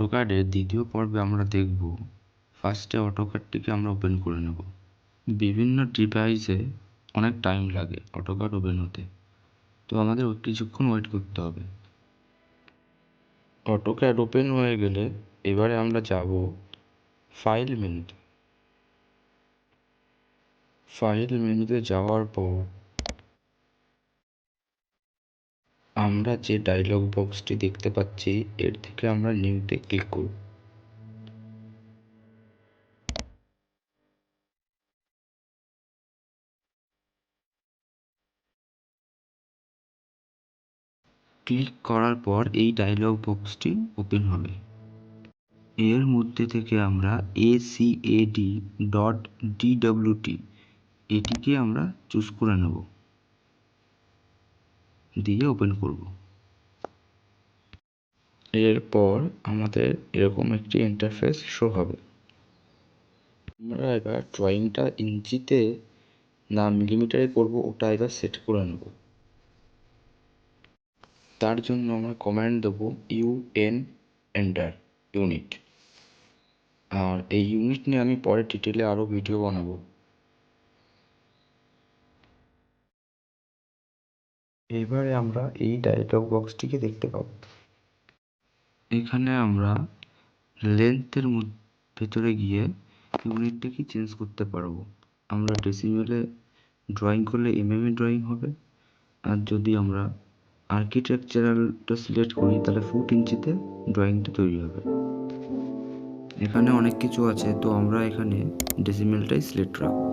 অটোক্যাডের দ্বিতীয় পর্বে আমরা দেখব ফার্স্টে অটোক্যাডটিকে আমরা ওপেন করে নেব। বিভিন্ন ডিভাইসে অনেক টাইম লাগে অটোক্যাড ওপেন হতে, তো আমাদের কিছুক্ষণ ওয়েট করতে হবে। অটোক্যাড ওপেন হয়ে গেলে এবারে আমরা যাব ফাইল মেনুতে। ফাইল মেনুতে যাওয়ার পর আমরা যে ডায়লগ বক্সটি দেখতে পাচ্ছি এর থেকে আমরা নিউতে ক্লিক করব। ক্লিক করার পর এই ডায়লগ বক্সটি ওপেন হবে। এর মধ্যে থেকে আমরা ACAD.DWT এটিকে আমরা চুজ করে নেব, দিয়ে ওপেন করব। এরপর আমাদের এরকম একটি ইন্টারফেস শো হবে। আমরা এবার ড্রয়িংটা ইঞ্চিতে না মিলিমিটারে করব ওটা এবার সেট করে নেব। তার জন্য আমরা কমান্ড দেবো UN এন্টার ইউনিট। আর এই ইউনিট নিয়ে আমি পরে ডিটেলে আরও ভিডিও বানাবো। এবারে আমরা এই ডায়লগ বক্সটিকে দেখতে পাবো। এখানে আমরা লেন্থের ভেতরে গিয়ে ইউনিটটাকে চেঞ্জ করতে পারবো। আমরা ডেসিমেলে ড্রয়িং করলে এমএমে ড্রয়িং হবে, আর যদি আমরা আর্কিটেকচারালটা সিলেক্ট করি তাহলে ফুট ইঞ্চিতে ড্রয়িংটা তৈরি হবে। এখানে অনেক কিছু আছে, তো আমরা এখানে ডেসিমেলটাই সিলেক্ট রাখবো।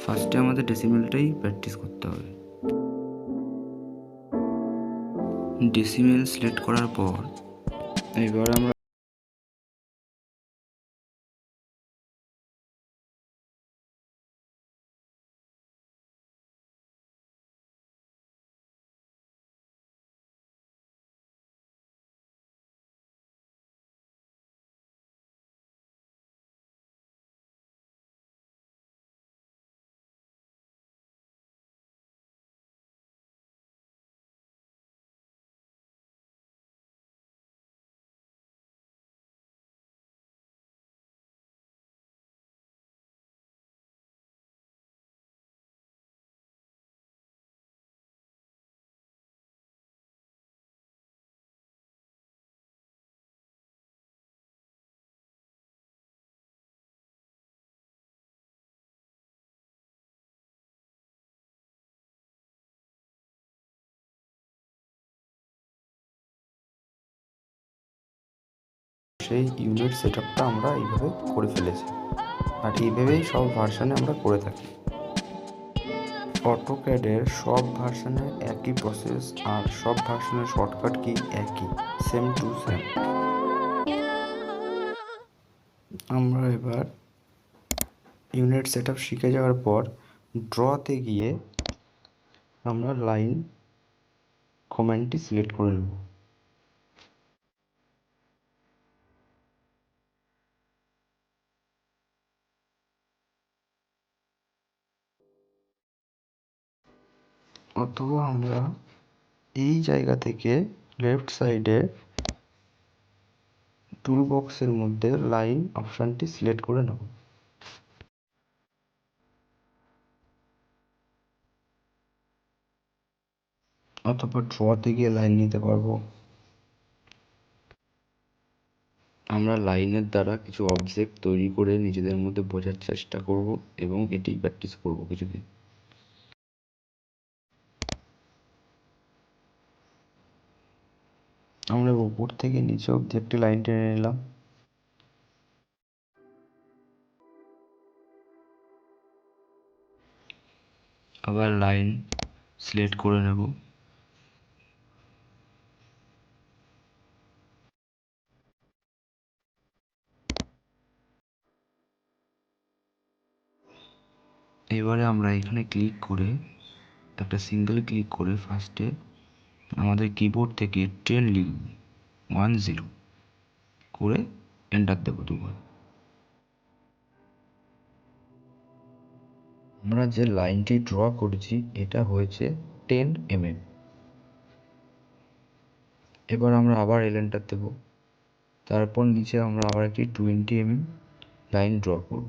ফার্স্টে আমাদের ডেসিমেলটাই প্র্যাকটিস করতে হবে। ডেসিমেল সিলেক্ট করার পর এবার আমরা সেই ইউনিট সেট আপটা আমরা এইভাবে করে ফেলেছি, আর এইভাবেই সব ভার্সানে আমরা করে থাকি। অটোক্যাডের সব ভার্সানে একই প্রসেস, আর সব ভার্সানের শর্টকাট কি একই, সেম টু সেম। আমরা এবার ইউনিট সেট আপ শিখে যাওয়ার পর ড্রতে গিয়ে আমরা লাইন কমান্ডটি সিলেক্ট করে নেব। অথবা আমরা এই জায়গা থেকে লেফট সাইডে টুল বক্সের মধ্যে লাইন অপশানটি সিলেক্ট করে নেব। অথবা ড্রতে গিয়ে লাইন নিতে পারবো। আমরা লাইনের দ্বারা কিছু অবজেক্ট তৈরি করে নিজেদের মধ্যে বোঝার চেষ্টা করব এবং এটি প্র্যাকটিস করব কিছুদিন। আমরা উপর থেকে নিচে অবধি একটি লাইন টেনে নিলাম। আবার লাইন সিলেক্ট করে নেব। এবারে আমরা এখানে ক্লিক করে একটা সিঙ্গেল ক্লিক করে ফার্স্টে আমাদের কিবোর্ড থেকে 10 লিখব, 10 করে এন্টার দেবো দুবার। আমরা যে লাইনটি ড্র করেছি এটা হয়েছে 10 mm। এবার আমরা আবার এন্টার দেব। তারপর নিচে আমরা আবার একটি 20 mm লাইন ড্র করব।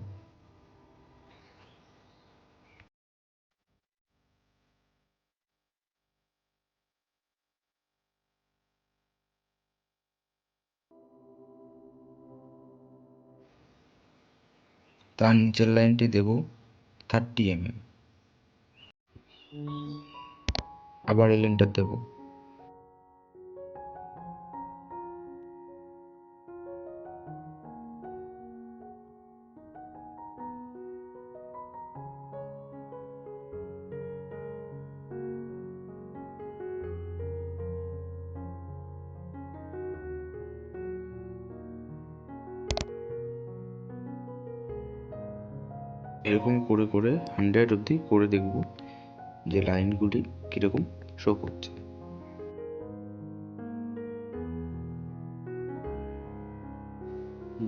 তার নিচের লাইনটি দেব 30 mm। আবার এই লাইনটা দেব। এরকম করে করে 100 অবধি করে দেখব যে লাইনগুলি কীরকম শো করছে।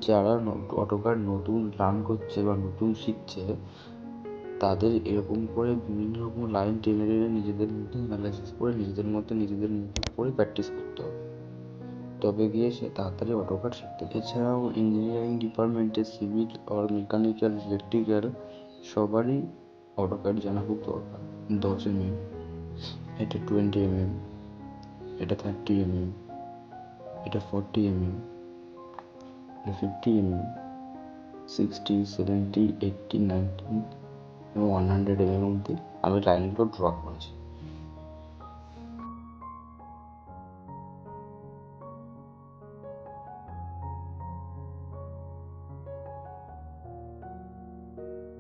যারা অটোক্যাড নতুন লার্ন করছে বা নতুন শিখছে তাদের এরকম করে বিভিন্ন রকম লাইন টেনে টেনে নিজেদের মধ্যে অ্যানালাইসিস করে নিজেদের মতো করে প্র্যাকটিস করতে হবে, তবে গিয়ে সে তাড়াতাড়ি অটোক্যাড শিখতে পারে। এছাড়াও ইঞ্জিনিয়ারিং ডিপার্টমেন্টে সিভিল আর মেকানিক্যাল, ইলেকট্রিক্যাল সবারই অটোক্যাড জানা খুব দরকার। 10 mm, এটা 20 mm, এটা 30 mm, এটা 40 mm, এটা 50 mm, 60, 70, 80, 90 এবং 100 mm অবধি আমি লাইনগুলো ড্র করেছি।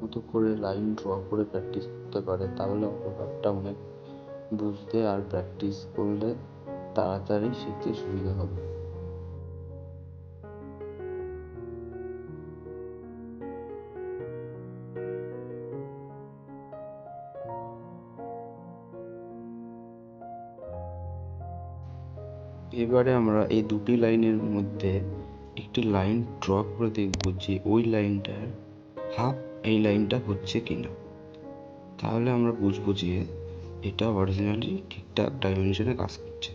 মতো করে লাইন ড্র করে প্র্যাকটিস করতে পারে তাহলে অটোক্যাডটা অনেক বুঝতে আর প্র্যাকটিস করলে তাড়াতাড়ি শিখতে সুবিধা হবে। এবারে আমরা এই দুটি লাইনের মধ্যে একটি লাইন ড্র করে দেখব যে ওই লাইনটার হাফ এই লাইনটা হচ্ছে কিনা। তাহলে আমরা বুঝবো যে এটা অরিজিনালি ঠিকঠাক ডাইমেনশনে কাজ করছে।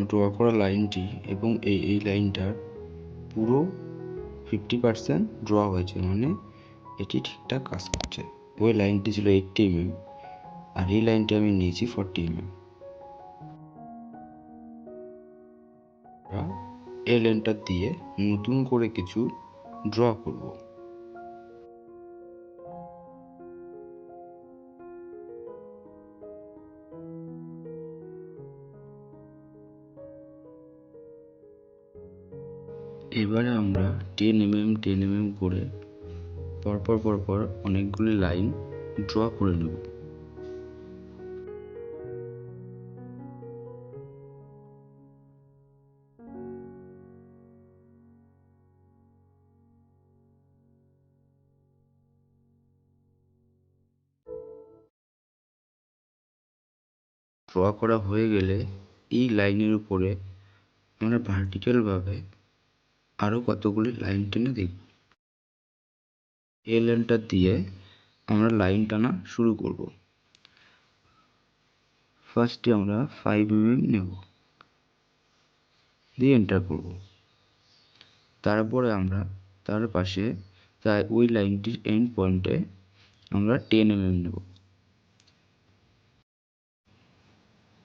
ড্র করা লাইনটি এবং এই লাইনটার পুরো 50% ড্র হয়েছে, মানে এটি ঠিকঠাক কাজ করছে। ওই লাইনটি ছিল 80 mm আর এই লাইনটি আমি নিয়েছি 40 mm। এই লাইনটা দিয়ে নতুন করে কিছু ড্র করব। এবারে আমরা 10 mm করে পরপর অনেকগুলি লাইন ড্র করে নেব। ড্র করা হয়ে গেলে এই লাইনের উপরে আমরা ভার্টিক্যালভাবে আরও কতগুলি লাইন টেনে দেখব। এই লাইনটা দিয়ে আমরা লাইন টানা শুরু করব। ফার্স্টে আমরা 5 mm নেব, দিয়ে এন্টার করব। তারপরে আমরা তার পাশে ওই লাইনটির এন্ড পয়েন্টে আমরা 10 mm নেব।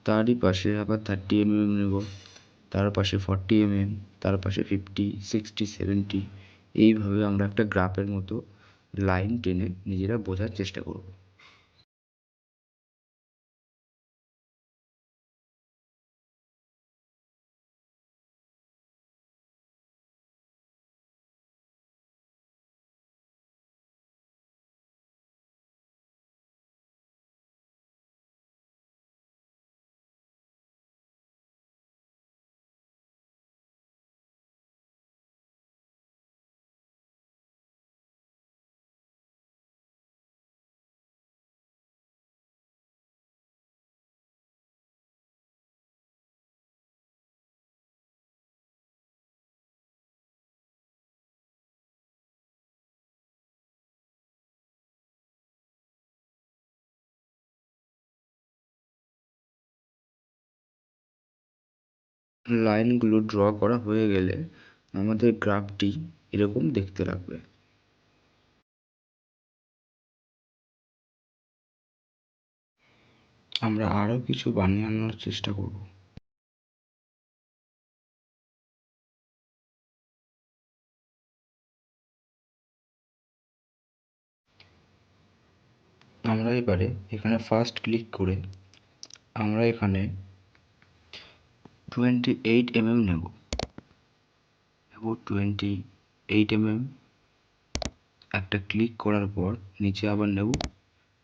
তারই পাশে আবার 30 mm নেব, তার পাশে 40 mm, তার পাশে 50, 60, 70, এইভাবে আমরা একটা গ্রাফের মতো লাইন টেনে নিজেরা বোঝার চেষ্টা করব। লাইনগুলো ড্র করা হয়ে গেলে আমাদের গ্রাফটি এরকম দেখতে লাগবে। আমরা আরও কিছু বানিয়ে আনার চেষ্টা করব। আমরা এবারে এখানে ফার্স্ট ক্লিক করে আমরা এখানে 28 mm নেব এবং 28 mm একটা ক্লিক করার পর নিচে আবার নেব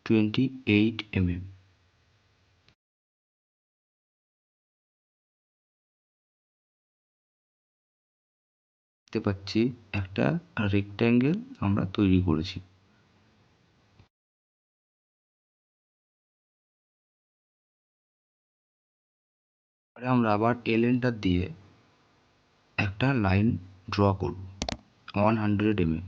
28 mm। দেখতে পাচ্ছি একটা রেক্ট্যাঙ্গেল আমরা তৈরি করেছি। আমরা আবার এলেন্টার দিয়ে একটা লাইন ড্র করব 100 mm।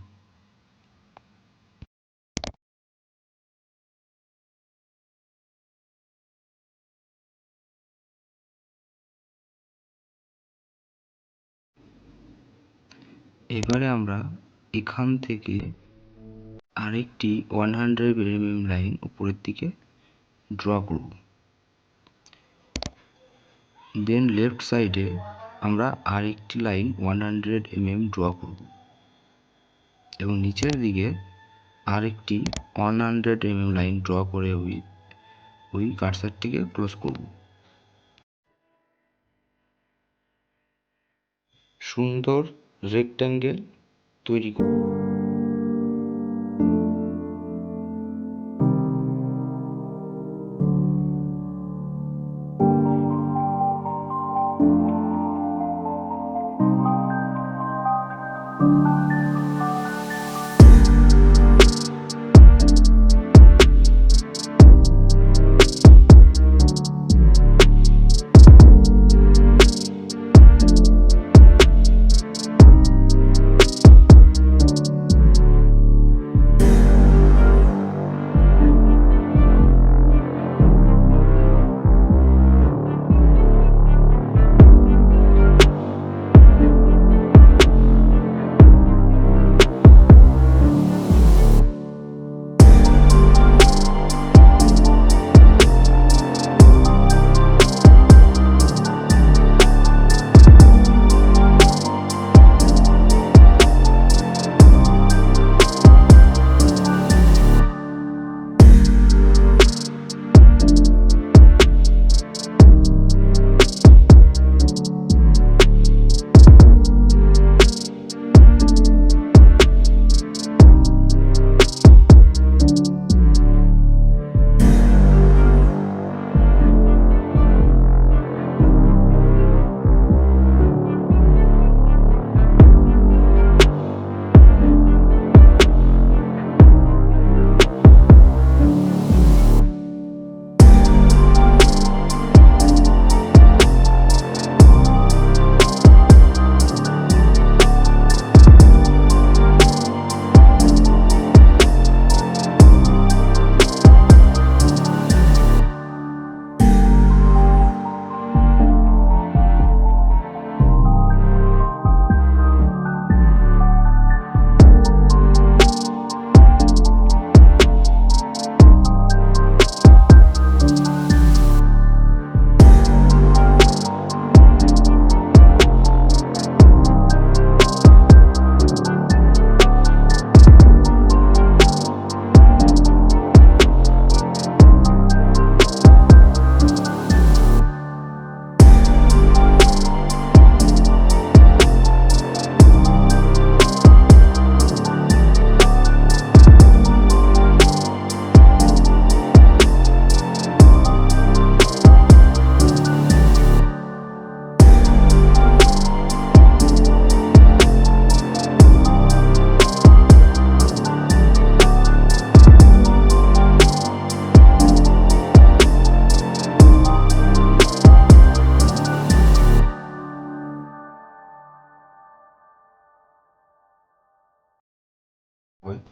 এবারে আমরা এখান থেকে আরেকটি 100 mm লাইন উপরের দিকে ড্র করব। দেন লেফট সাইডে আমরা আরেকটি লাইন 100 mm ড্র করব এবং নিচের দিকে আরেকটি 100 mm লাইন ড্র করে ওই কার্সারটিকে ক্লোজ করব। সুন্দর রেক্ট্যাঙ্গেল তৈরি করব।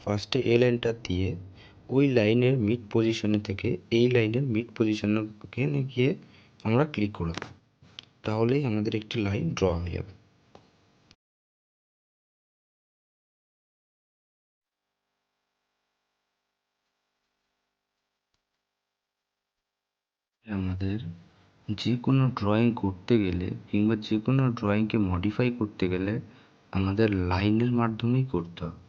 ফার্স্টে এল এন্টার দিয়ে ওই লাইনের মিড পজিশনে থেকে এই লাইনের মিড পজিশনে গিয়ে আমরা ক্লিক করে দেব। তাহলেই আমাদের একটি লাইন ড্র হয়ে যাবে। আমাদের যে কোনো ড্রয়িং করতে গেলে কিংবা যে কোনো ড্রয়িংকে মডিফাই করতে গেলে আমাদের লাইনের মাধ্যমেই করতে হবে।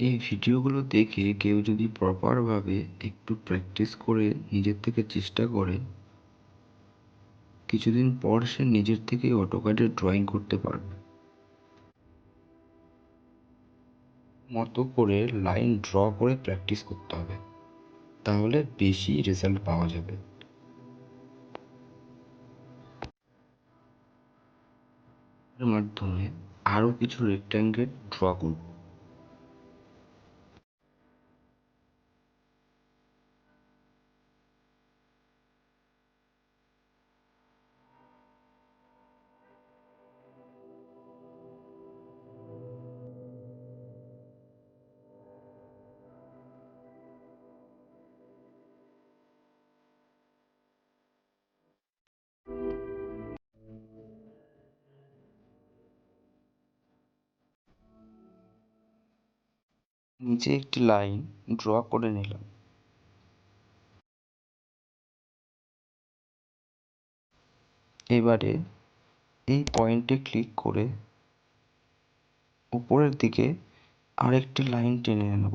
এই ভিডিওগুলো দেখে কেউ যদি প্রপারভাবে একটু প্র্যাকটিস করে নিজের থেকে চেষ্টা করে, কিছুদিন পর সে নিজের থেকেই অটোক্যাডে ড্রয়িং করতে পারবে। মতো করে লাইন ড্র করে প্র্যাকটিস করতে হবে, তাহলে বেশি রেজাল্ট পাওয়া যাবে। এর মাধ্যমে আরও কিছু রেক্ট্যাঙ্গেল ড্র করব। নিচে একটি লাইন ড্র করে নিলাম। এবারে এই পয়েন্টে ক্লিক করে উপরের দিকে আরেকটি লাইন টেনে নেব।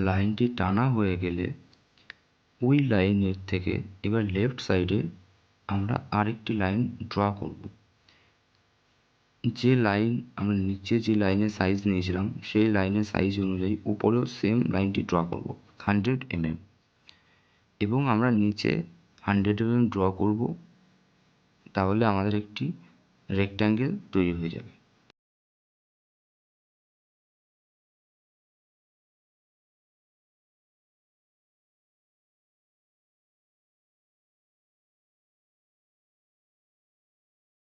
লাইনটি টানা হয়ে গেলে ওই লাইনের থেকে এবার লেফট সাইডে আমরা আরেকটি লাইন ড্র করব। যে লাইন আমরা নিচে যে লাইনের সাইজ নিয়েছিলাম সেই লাইনের সাইজ অনুযায়ী উপরেও সেম লাইনটি ড্র করব 100 mm, এবং আমরা নিচে 100 mm ড্র করব। তাহলে আমাদের একটি রেক্ট্যাঙ্গেল তৈরি হয়ে যাবে।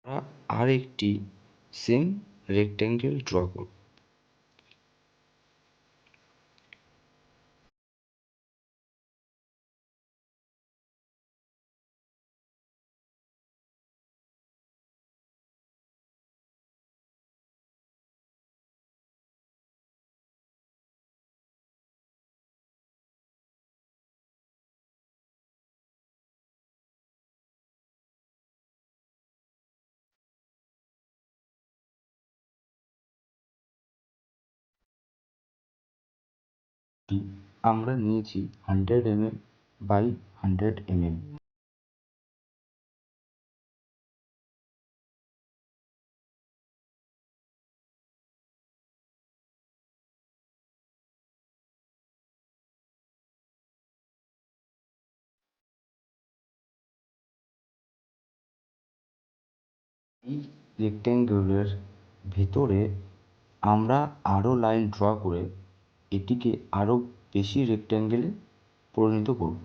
আমরা আরেকটি সেম রেক্ট্যাঙ্গেল ড্র করব। আমরা নিয়েছি 100 mm বাই 100 mm। এই রেক্ট্যাঙ্গেলের ভেতরে আমরা আরও লাইন ড্র করে এটিকে আরও বেশি রেক্ট্যাঙ্গেলে পরিণত করব।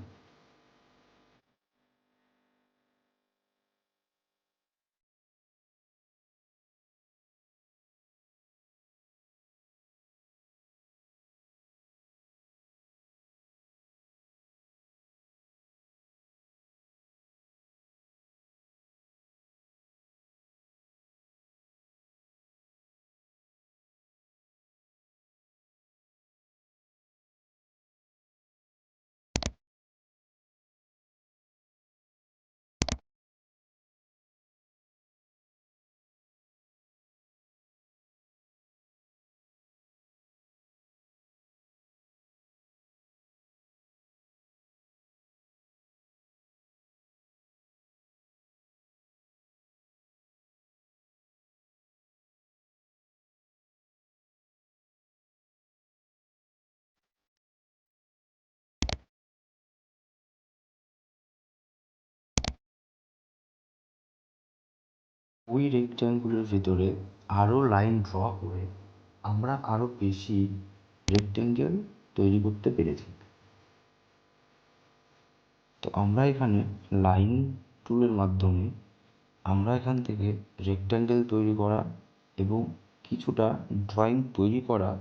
ওই রেক্ট্যাঙ্গুলের ভেতরে আরও লাইন ড্র করে আমরা আরও বেশি রেক্ট্যাঙ্গেল তৈরি করতে পেরেছি। তো আমরা এখানে লাইন টুলের মাধ্যমে আমরা এখান থেকে রেক্ট্যাঙ্গেল তৈরি করা এবং কিছুটা ড্রয়িং তৈরি করা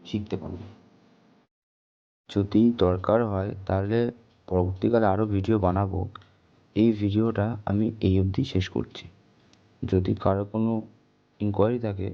শিখতে পারব। যদি দরকার হয় তাহলে পরবর্তীকালে আরও ভিডিও বানাবো। এই ভিডিওটা আমি এই অবধি শেষ করছি। যদি কারো কোনো ইনকোয়ারি থাকে